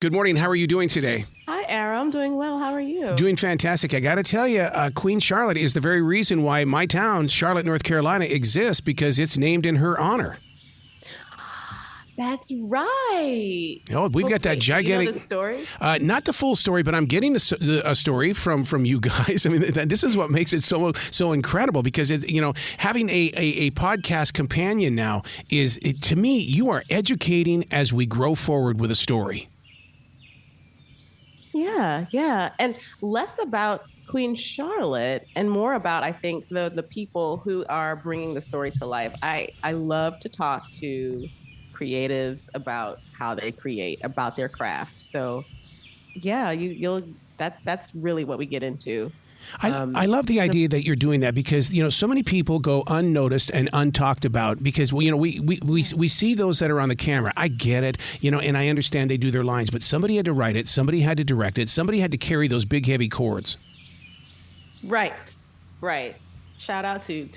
Good morning. How are you doing today? Hi, Ara. I'm doing well. How are you? Doing fantastic. I got to tell you, Queen Charlotte is the very reason why my town, Charlotte, North Carolina, exists, because it's named in her honor. That's right. Oh, we've got that gigantic. Do you know the story? Not the full story, but I'm getting a story from you guys. I mean, this is what makes it so incredible, because having a podcast companion now to me, you are educating as we grow forward with a story. Yeah. And less about Queen Charlotte and more about, I think, the people who are bringing the story to life. I love to talk to creatives about how they create, about their craft. So yeah, that's really what we get into. I love the idea that you're doing that, because so many people go unnoticed and untalked about, because we see those that are on the camera. I get it, and I understand they do their lines, but somebody had to write it, somebody had to direct it, somebody had to carry those big heavy chords. Right. Shout out to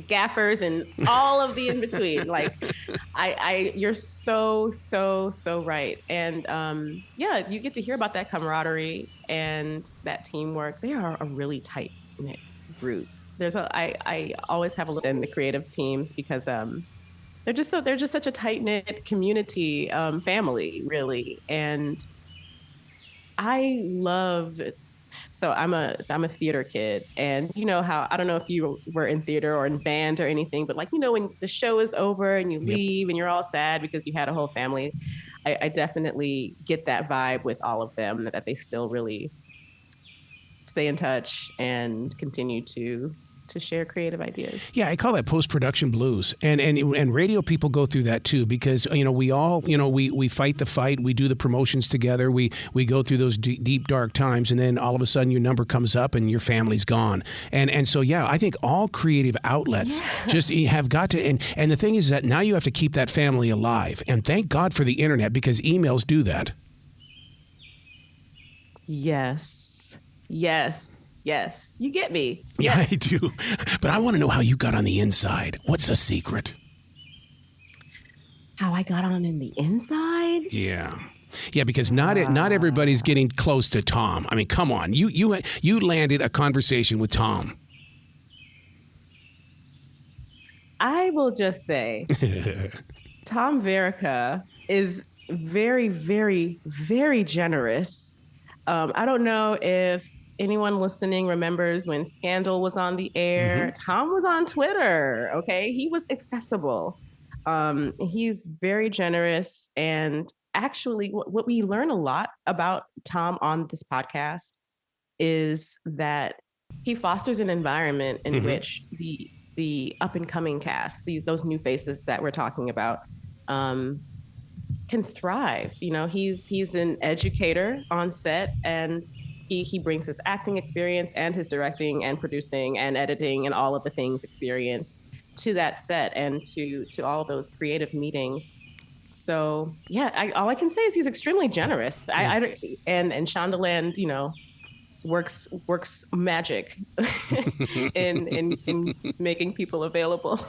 gaffers and all of the in between. Like, you're so right. And you get to hear about that camaraderie and that teamwork. They are a really tight knit group. I always have a look in the creative teams, because they're just such a tight knit community, family, really. And I love. So I'm a theater kid, and how, I don't know if you were in theater or in band or anything, but when the show is over and you leave and you're all sad because you had a whole family, I definitely get that vibe with all of them, that they still really stay in touch and continue to share creative ideas. Yeah, I call that post-production blues, and radio people go through that too, because we all we fight the fight, we do the promotions together, we go through those deep dark times, and then all of a sudden your number comes up and your family's gone, and so I think all creative outlets just have got to, and the thing is that now you have to keep that family alive, and thank God for the internet, because emails do that. Yes. You get me. Yeah, yes. I do. But I want to know how you got on the inside. What's the secret? How I got on in the inside? Yeah, because not everybody's getting close to Tom. I mean, come on. You landed a conversation with Tom. I will just say, Tom Verica is very, very, very generous. I don't know if anyone listening remembers when Scandal was on the air. Mm-hmm. Tom was on Twitter. Okay, he was accessible. He's very generous, and actually, what we learn a lot about Tom on this podcast is that he fosters an environment in which the up and coming cast, those new faces that we're talking about, can thrive. He's an educator on set, and he brings his acting experience and his directing and producing and editing and all of the things experience to that set and to all of those creative meetings. So all I can say is he's extremely generous. And Shondaland, works magic in making people available.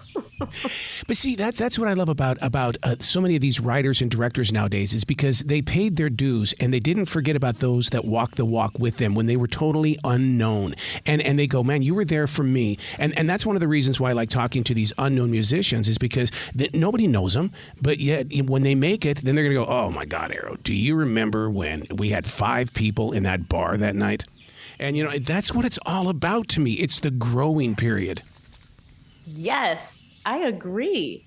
But see, that's what I love about so many of these writers and directors nowadays, is because they paid their dues and they didn't forget about those that walked the walk with them when they were totally unknown. And they go, man, you were there for me. And that's one of the reasons why I like talking to these unknown musicians, is because nobody knows them, but yet when they make it, then they're going to go, oh my God, Arrow, do you remember when we had 5 people in that bar that night? And, that's what it's all about to me. It's the growing period. Yes, I agree.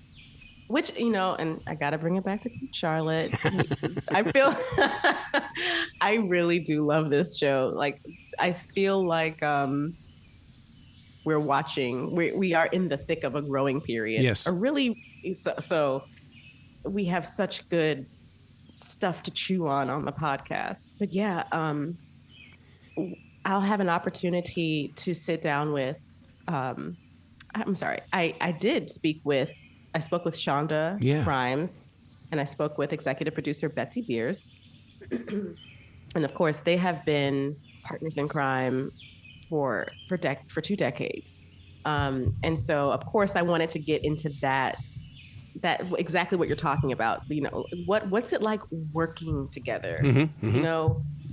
Which, and I got to bring it back to Charlotte. I feel I really do love this show. Like, I feel like we are in the thick of a growing period. Yes. So we have such good stuff to chew on the podcast. But yeah, I'll have an opportunity to sit down with, I'm sorry, I spoke with Shonda Rhimes, and I spoke with executive producer Betsy Beers. And of course, they have been partners in crime for 2 decades. And so, of course, I wanted to get into that that exactly what you're talking about. What's it like working together? Mm-hmm.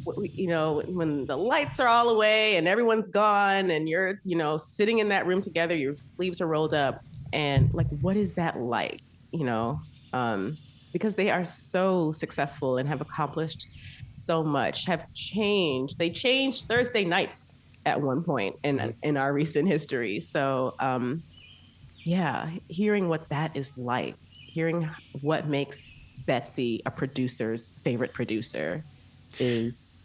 When the lights are all away and everyone's gone and you're, sitting in that room together, your sleeves are rolled up, and like, what is that like? Because they are so successful and have accomplished so much, they changed Thursday nights at one point in our recent history. So, hearing what that is like, hearing what makes Betsy a producer's favorite producer is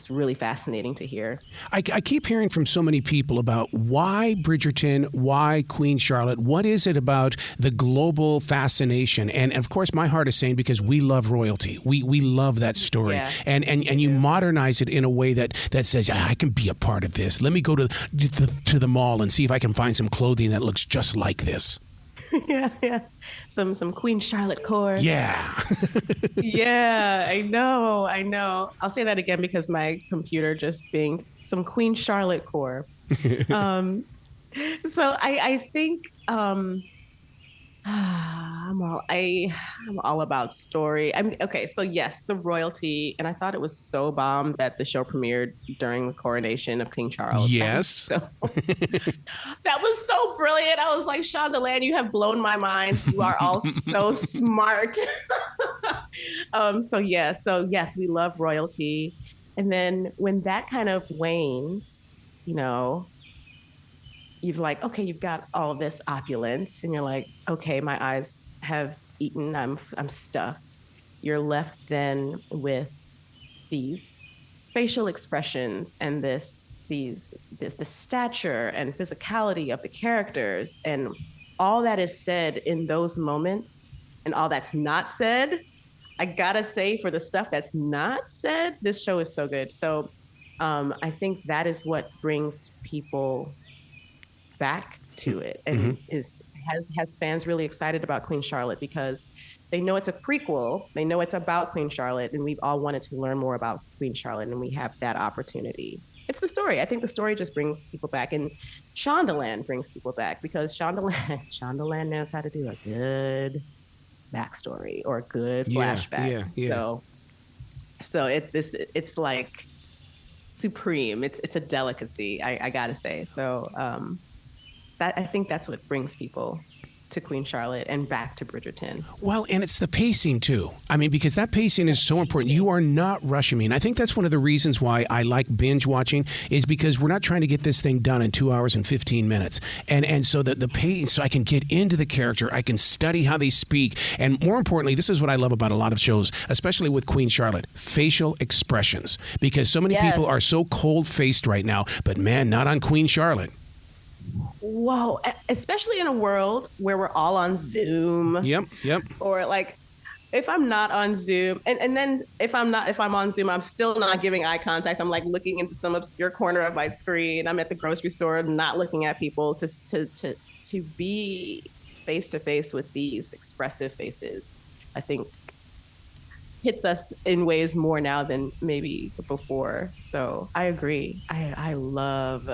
really fascinating to hear. I keep hearing from so many people about why Bridgerton, why Queen Charlotte. What is it about the global fascination? And of course, my heart is saying because we love royalty. We love that story. Yeah. And you modernize it in a way that says, I can be a part of this. Let me go to the mall and see if I can find some clothing that looks just like this. Yeah. Some Queen Charlotte core. Yeah. Yeah, I know. I'll say that again because my computer just binged some Queen Charlotte core. So I think I'm all about story. Okay, so yes, the royalty, and I thought it was so bomb that the show premiered during the coronation of King Charles. Yes. That was so brilliant. I was like, Shondaland, you have blown my mind. You are all so smart. So yes, we love royalty. And then when that kind of wanes, you've got all of this opulence and you're like, okay, my eyes have eaten, I'm stuffed. You're left then with these facial expressions and the stature and physicality of the characters, and all that is said in those moments and all that's not said. I gotta say, for the stuff that's not said, this show is so good. So I think that is what brings people back to it, and has fans really excited about Queen Charlotte because they know it's a prequel. They know it's about Queen Charlotte, and we've all wanted to learn more about Queen Charlotte, and we have that opportunity. It's the story. I think the story just brings people back, and Shondaland brings people back because Shondaland knows how to do a good backstory or a good flashback. So it's like supreme. It's a delicacy. I gotta say. So I think that's what brings people to Queen Charlotte and back to Bridgerton. Well, and it's the pacing too. I mean, because that pacing is so important. You are not rushing me. And I think that's one of the reasons why I like binge watching, is because we're not trying to get this thing done in 2 hours and 15 minutes. And so the pace, so I can get into the character, I can study how they speak. And more importantly, this is what I love about a lot of shows, especially with Queen Charlotte, facial expressions. Because so many people are so cold-faced right now, but man, not on Queen Charlotte. Whoa, especially in a world where we're all on Zoom. Yep. Or like, if I'm not on Zoom, and then if I'm on Zoom, I'm still not giving eye contact. I'm like looking into some obscure corner of my screen. I'm at the grocery store, not looking at people. To be face to face with these expressive faces, I think hits us in ways more now than maybe before. So I agree. I love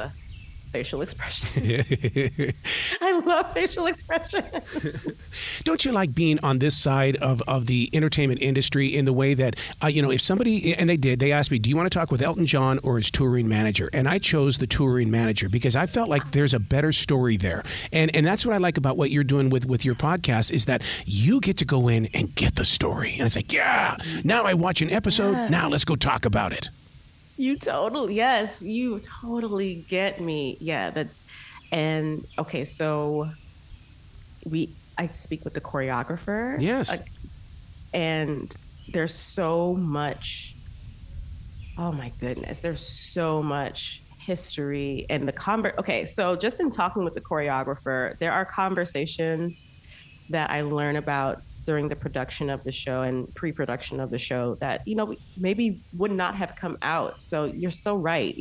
facial expression. I love facial expression. Don't you like being on this side of the entertainment industry in the way that, if somebody, and they asked me, do you want to talk with Elton John or his touring manager? And I chose the touring manager because I felt like there's a better story there. And that's what I like about what you're doing with your podcast, is that you get to go in and get the story. And it's like, now I watch an episode. Now let's go talk about it. You totally get me. Yeah. And okay, so I speak with the choreographer. Yes. And there's so much, oh my goodness, there's so much history and okay, so just in talking with the choreographer, there are conversations that I learn about during the production of the show and pre-production of the show that, maybe would not have come out. So you're so right.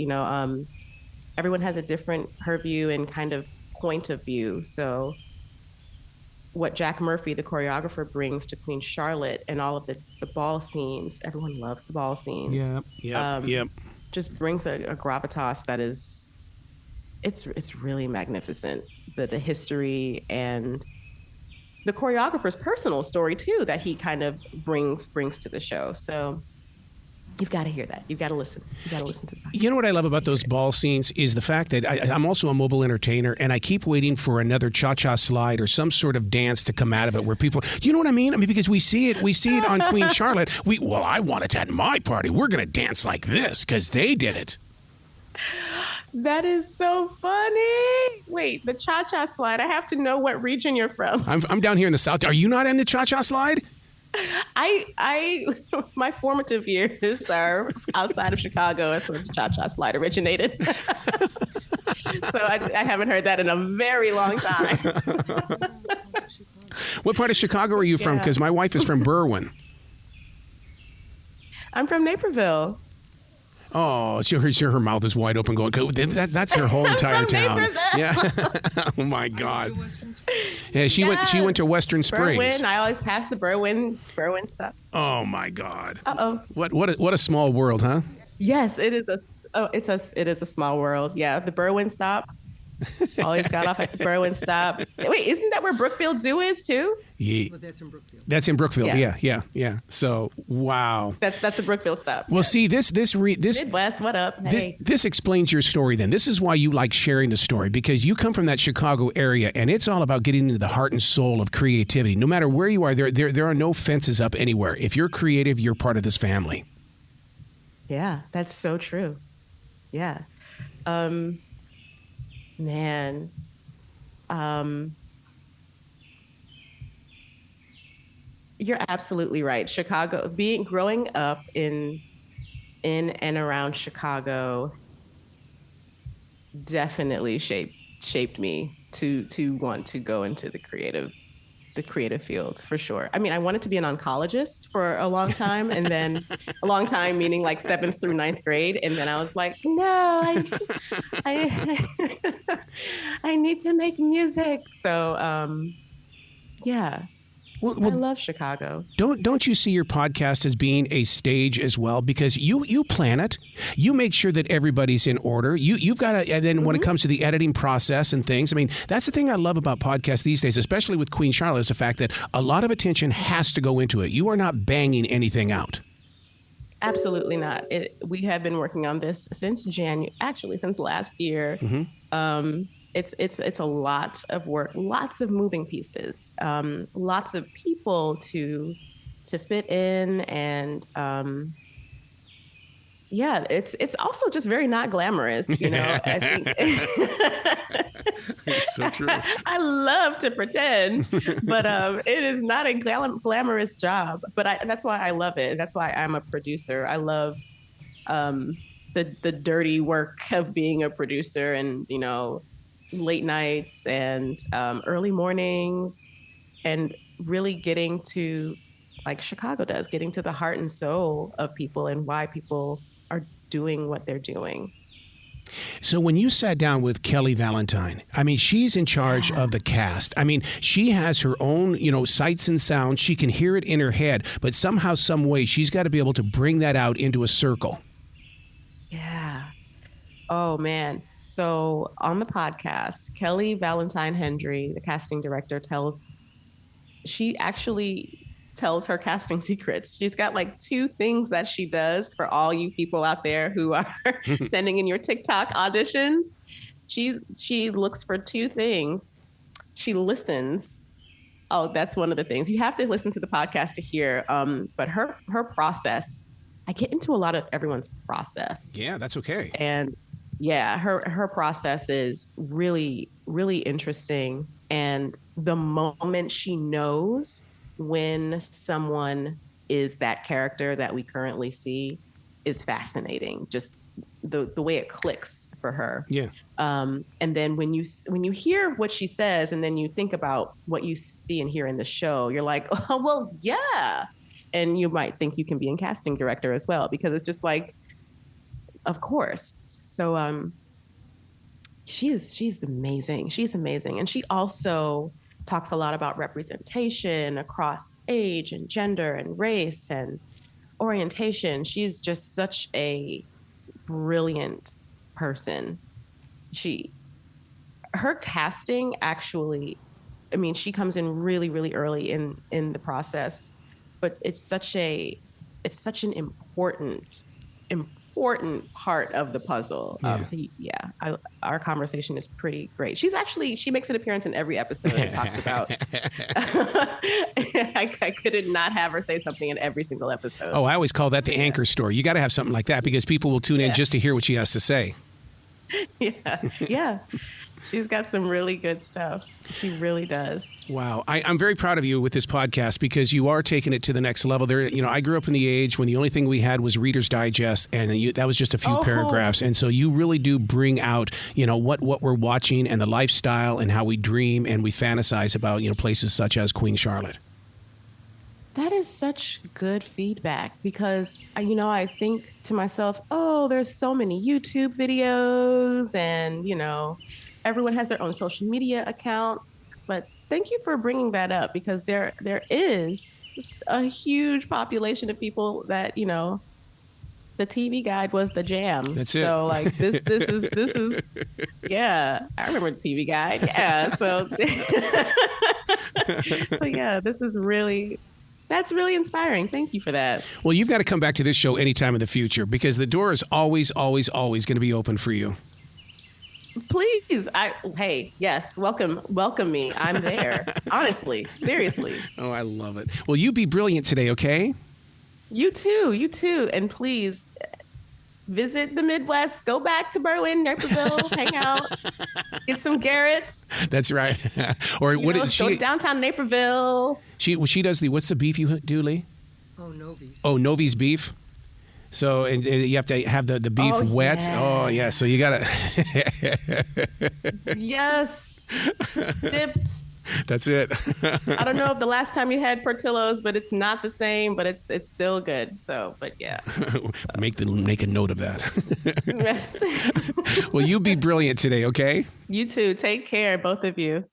Everyone has a different purview and kind of point of view. So what Jack Murphy, the choreographer, brings to Queen Charlotte and all of the ball scenes, everyone loves the ball scenes. Yep. Just brings a gravitas that is, it's really magnificent. The history and the choreographer's personal story too that he kind of brings to the show. So you've got to hear that. You've got to listen. You've got to listen to that. You know what I love about those ball scenes is the fact that I'm also a mobile entertainer, and I keep waiting for another cha-cha slide or some sort of dance to come out of it where people, you know what I mean? I mean, because we see it on Queen Charlotte. I want it at my party. We're going to dance like this because they did it. That is so funny. Wait, the cha-cha slide. I have to know what region you're from. I'm down here in the South. Are you not in the cha-cha slide? I my formative years are outside of Chicago. That's where the cha-cha slide originated. So I haven't heard that in a very long time. What part of Chicago are you from? Because my wife is from Berwyn. I'm from Naperville. Oh, her mouth is wide open going, that's her whole entire town. Yeah. Oh, my God. Yeah, she went to Western Springs. Berwyn. I always pass the Berwyn stuff. Oh, my God. Uh-oh. What a small world, huh? Yes, it is a small world. Yeah, the Berwyn stop. Always got off at the Berwyn stop. Wait, isn't that where Brookfield Zoo is too? Yeah. But that's in Brookfield. That's in Brookfield. Yeah. So, wow. That's the Brookfield stop. Well, see, this Midwest, what up? Hey. This explains your story then. This is why you like sharing the story, because you come from that Chicago area, and it's all about getting into the heart and soul of creativity. No matter where you are, there are no fences up anywhere. If you're creative, you're part of this family. Yeah, that's so true. Yeah. Man. You're absolutely right. Chicago, growing up in and around Chicago definitely shaped me to want to go into the creative fields, for sure. I mean, I wanted to be an oncologist for a long time, and then a long time meaning like 7th through 9th grade, and then I was like, no, I need to make music. So, yeah. Well, I love Chicago. Don't you see your podcast as being a stage as well? Because you plan it, you make sure that everybody's in order. You've got to, and then when it comes to the editing process and things, I mean, that's the thing I love about podcasts these days, especially with Queen Charlotte, is the fact that a lot of attention has to go into it. You are not banging anything out. Absolutely not. We have been working on this since since last year. Mm-hmm. It's a lot of work, lots of moving pieces, lots of people to fit in, and it's also just very not glamorous, you know. I think it's so true. I love to pretend, but it is not a glamorous job. But that's why I love it. That's why I'm a producer. I love the dirty work of being a producer, and you know, late nights and early mornings, and really getting to, like Chicago does, getting to the heart and soul of people and why people are doing what they're doing. So when you sat down with Kelly Valentine, I mean, she's in charge of the cast. I mean, she has her own, sights and sounds. She can hear it in her head, but somehow, some way, she's got to be able to bring that out into a circle. Yeah. Oh, man. So on the podcast, Kelly Valentine Hendry, the casting director, she actually tells her casting secrets. She's got like 2 things that she does for all you people out there who are sending in your TikTok auditions. She looks for 2 things. She listens. Oh, that's one of the things. You have to listen to the podcast to hear. But her process, I get into a lot of everyone's process. Yeah, that's okay. And yeah, her process is really, really interesting. And the moment she knows when someone is that character that we currently see is fascinating. Just the way it clicks for her. Yeah. And then when you hear what she says, and then you think about what you see and hear in the show, you're like, oh, well, yeah. And you might think you can be a casting director as well, because it's just like, of course. So she's amazing. She's amazing. And she also talks a lot about representation across age and gender and race and orientation. She's just such a brilliant person. Her casting actually, I mean, she comes in really, really early in the process, but it's such an important part of the puzzle. Our conversation is pretty great. She makes an appearance in every episode and talks about. I couldn't not have her say something in every single episode. Oh, I always call that the anchor story. You got to have something like that because people will tune in just to hear what she has to say. Yeah. She's got some really good stuff. She really does. Wow. I'm very proud of you with this podcast because you are taking it to the next level. There, I grew up in the age when the only thing we had was Reader's Digest, and that was just a few paragraphs. And so you really do bring out, what we're watching and the lifestyle and how we dream and we fantasize about, places such as Queen Charlotte. That is such good feedback because, I think to myself, there's so many YouTube videos and, everyone has their own social media account. But thank you for bringing that up because there is a huge population of people that, the TV Guide was the jam. That's it. So like this is yeah, I remember the TV Guide. Yeah. So that's really inspiring. Thank you for that. Well, you've got to come back to this show anytime in the future because the door is always, always, always going to be open for you. Please. Yes. Welcome me. I'm there. Honestly. Seriously. Oh, I love it. Well, you be brilliant today, okay? You too. And please visit the Midwest. Go back to Berwyn, Naperville, hang out, get some Garrett's. That's right. Or what did she? Go downtown Naperville. She does what's the beef you do, Lee? Novi's. Oh, Novi's beef. So and you have to have the beef wet. Yeah. Oh yeah. So you gotta. Yes. Dipped. That's it. I don't know if the last time you had Portillo's, but it's not the same, but it's still good. So, but yeah. Make a note of that. Yes. Well, you be brilliant today, okay? You too. Take care, both of you.